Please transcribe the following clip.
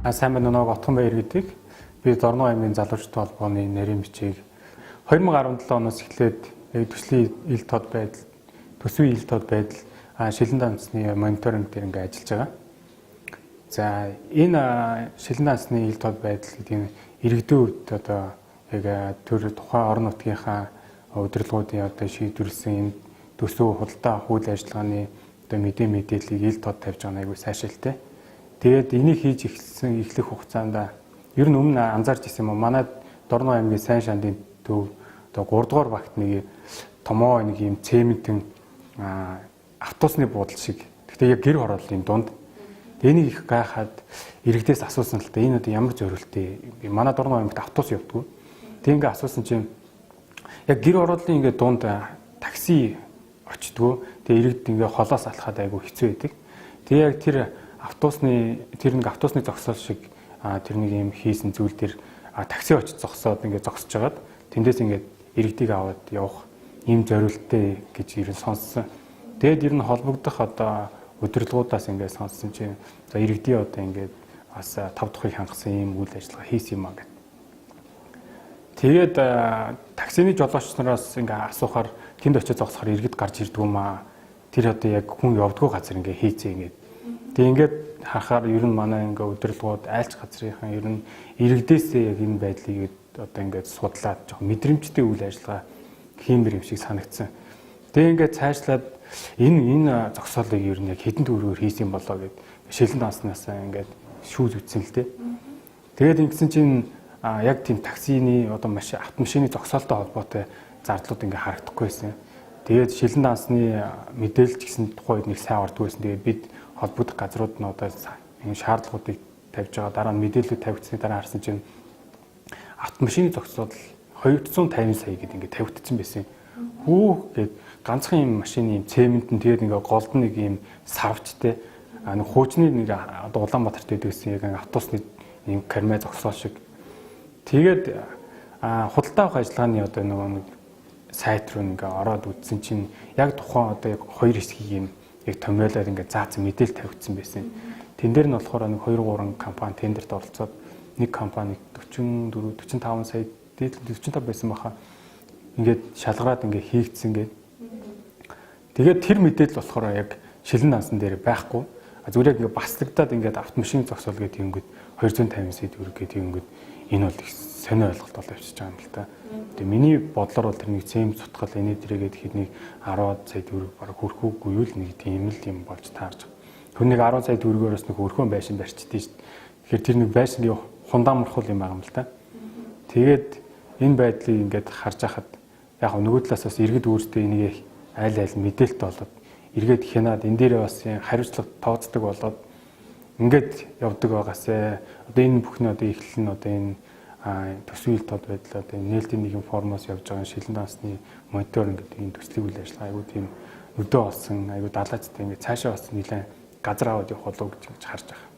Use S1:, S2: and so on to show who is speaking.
S1: Сайн байна уу Отгон Баяр гэдэг. Би Дорноо аймгийн залуучдын холбооны нарийн бичгийг 2017 оноос эхлээд төслийн ил тод байдал, төсвийн ил тод байдал, шилэн данцны мониторинг дээр ингээ ажиллаж байгаа. За энэ шилэн данцны ил тод байдал гэдэг нь иргэдийн үед одоо яг төр тухайн орон нутгийнхаа удирдлагуудын одоо шийдвэрлсэн энэ төсөв худалдаа хууль ажиллагааны одоо мэдээллийг ил тод тавьж байгаа нь айгүй сайшаалтай. Тэгээд энийг хийж эхлэх хугацаанд ер нь өмнө анзаарч ирсэн юм уу? Манай Дорноо аймгийн Сайн Шандын төв одоо 3 дугаар багт нэг томоо нэг юм цементэн автобусны буудал шиг. Гэхдээ яг гэр хорооллын дунд. Энийг их гайхаад иргэдээс асуусан л та энэ одоо ямар зориултыг манай Дорноо аймагт автобус явдггүй. Тэг ингээ асуусан чинь яг гэр хорооллын ингээ дунд такси очдгоо. Тэг иргэд ингээ холоос алхаад айгу хэцүү байдаг. Тэг яг тэр нэг автобусны зогсоол шиг тэр нэг юм хийсэн зүйл дээр такси очиж зогсоод ингээд зогсож байгаад тэндээс ингээд иргэдийг аваад явах ийм зориулттай гэж ер нь сонссон. Тэгэд ер нь холбогдох одоо удирдлагуудаас ингээд сонссон чинь за иргэдийн одоо ингээд бас 5 дахыг хангасан ийм үйл ажиллагаа хийсэн юм аа гэд. Тэгээд таксины жолооч нараас ингээд асуухаар тэнд очиж зогсохоор иргэд гарч ирдэг юм аа. Тэр одоо яг хүн явдггүй газар ингээд хийцээ ингээд. Тэг ингээд харахаар ер нь манай ингээ удирдлагууд айлч газрынхан ер нь иргэдээсээ яг энэ байдлыг одоо ингээд судлаад жоохон мэдрэмжтэй үйл ажиллагаа хиймэр юм шиг санагдсан. Тэг ингээд цаашлаад энэ зогсоолыг ер нь яг хэдэн төгрөгөөр хийсэн болоо гэд шилэн данснаас ингээд шүүж үтсэн л дээ. Тэгээд ингэсэн чинь яг тийм таксины одоо автомашины зогсоолтой холбоотой зардлууд ингээ харагдахгүй байсан. Тэгээд шилэн дансны мэдээлэл гэсэн тухайд нэг сайн ордог байсан. Тэгээд бид холбогдох газрууд нь одоо энэ шаардлагуудыг тавьж байгаа дараа нь мэдээлэл тавигдсны дараа харсан чинь автомашины зогсоол 250 сая гэдэг ингээд тавигдсан байсан. Хүү гээд ганцхан юм машины юм цементэн тэгээд ингээд голд нэг юм савчтай нэг хуучны нэг одоо Улаанбаатарт байдгүйсэн яг автобусны юм кармай зогсоол шиг. Тэгээд худалдаа авах ажиллагааны одоо нэг сайт руу ингээд ороод үзсэн чинь яг тухайн одоо яг хоёр хэсгийг юм яг томьёолоор ингээд заасан мэдээлэл тавигдсан байсан. Тэн дээр нь болохоор нэг 2-3 компани тендерт оролцоод нэг компани 45 сая дээд 45 байсан баха. Ингээд шалгараад ингээд хийгдсэн гээд. Тэгээд тэр мэдээлэл болохоор яг шилэн дансан дээр байхгүй. Зүгээр яг ингээд баслагдаад ингээд автомашин зогсоол гэдэг юмгүүд 250 сая төгрөг гэдэг юмгүүд энэ бол их сонио ойлголт бол авчиж байгаа юм л та. Тэгээ миний бодлоор бол тэр нэг цэм цутгал энэ дээргээд хэд нэг 10 сая төгрөг бараг хөрхөөгүй юу л нэг тийм л юм болж таарч байгаа. Тэр нэг 10 сая төгрөгөөс нэг хөрхөн байшин барьчихдээ шүү дээ. Тэгэхээр тэр нэг байшингийн хундамрахул юм байгаа юм л та. Тэгээд энэ байдлыг ингээд харж хахад яг нөгөө талаас бас иргэд өөртөө энийг айл мэдээлэлтэй болоод эргээд хянаад энэ дээрээ бас хариуцлага тооцдог болоод ингээд явдаг байгаасаа одоо энэ бүхний одоо эхлэл нь одоо энэ төсвийн тод байдал одоо нээлтийн нэгэн формоос явж байгаа шилэн дансны мониторинг гэдэг энэ төслийн үйл ажиллагаа айгүй тийм өдөө болсон айгүй далайцтай ингээд цаашаа бас нэлээд газар аваад явах болов гэж харж байгаа.